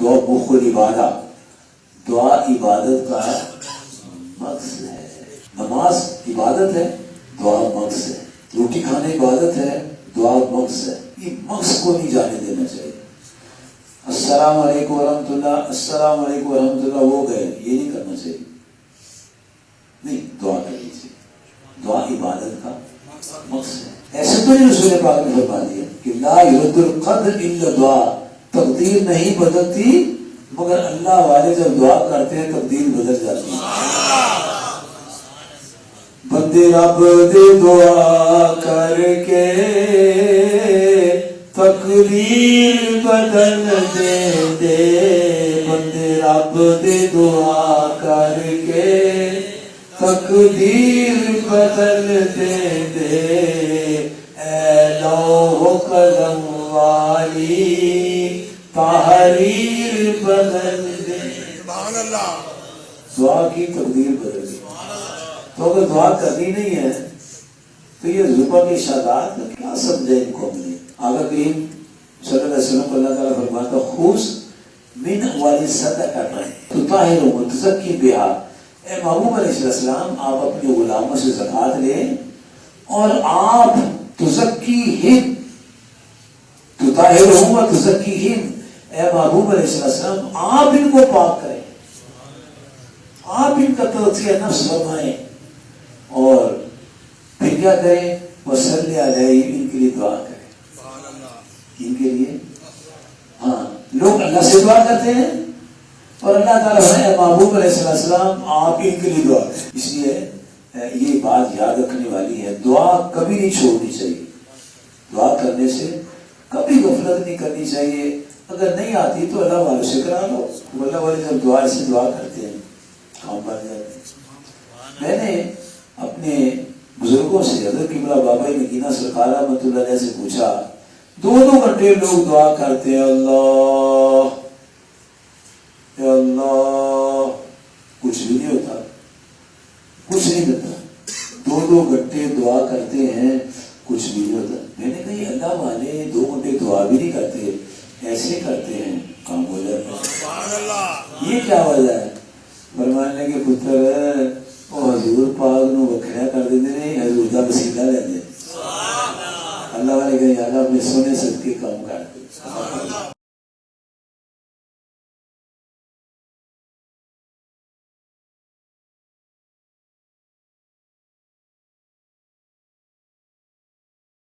دعا مخل عبادہ، دعا عبادت کا مقصد ہے. نماز عبادت ہے، دعا مقصد ہے. روٹی کھانے عبادت ہے، دعا مقصد ہے. یہ مقصد کو نہیں جانے دینا چاہیے. السلام علیکم ورحمۃ اللہ، السلام علیکم ورحمۃ اللہ، وہ گئے، یہ نہیں کرنا چاہیے. نہیں، دعا کرنی چاہیے. دعا عبادت کا مقصد ہے. ایسے تو نہیں رسول پاک نے فرما دیا کہ لا یرد القدر الا دعا، تقدیر نہیں بدلتی مگر اللہ والے جب دعا کرتے ہیں تقدیر بدل جاتی ہے. بندے رب دے دعا کر کے تقدیر بدل دے، بندے رب دے دعا کر کے تقدیر بدل دے. اے لوح قلم والی تحریر بدل دے. سبحان اللہ. دعا کی تقدیر بدل دے. تو اگر دعا کرنی نہیں ہے تو یہ زبان کی اشارات کیا سمجھے ان کو. ہم نے آقا کریم صلی اللہ علیہ وسلم کو اللہ تعالیٰ فرماتا خذ من اموال صدقۃ تطہرہم وتزکی بہا. اے محبوب علیہ السلام، آپ اپنے غلاموں سے زکوٰۃ لیں اور آپ تزکیہم، تطہرہم وتزکیہم، اے محبوب علیہ السلام آپ ان کو پاک کریں، آپ ان کا تزکیہ نفس فرمائیں اور پھر کیا کریں، وصلی علیہ، ان کے لیے دعا کریں. ان کے لیے ہاں لوگ اللہ سے دعا کرتے ہیں اور اللہ تعالیٰ ہے محبوب علیہ السلام آپ ان کے لیے دعا کریں. اس لیے یہ بات یاد رکھنے والی ہے، دعا کبھی نہیں چھوڑنی چاہیے. دعا کرنے سے کبھی غفلت نہیں کرنی چاہیے. اگر نہیں آتی تو اللہ والوں سے کرا لو. اللہ والے جب دعا ایسے دعا کرتے ہیں کام بن جاتے ہیں. میں نے اپنے بزرگوں سے حضرت قبلہ بابا نگینہ سرکار رحمۃ اللہ علیہ سے پوچھا، 2 گھنٹے لوگ دعا کرتے ہیں اللہ اے اللہ، کچھ بھی نہیں ہوتا، کچھ نہیں ہوتا. 2 گھنٹے دعا کرتے ہیں، کچھ بھی نہیں ہوتا. میں نے کہا یہ اللہ والے 2 گھنٹے دعا بھی نہیں کرتے، ایسے کرتے ہیں کام ہو جاتا ہے. یہ کیا وجہ ہے؟ فرمانے کے پتر وہ حضور پاک نو وکھرا کر دیتے ہیں، حضور کا وسیلہ لیتے ہیں. اللہ والے کہ یاد اپنے سونے صدقے کام کرتے.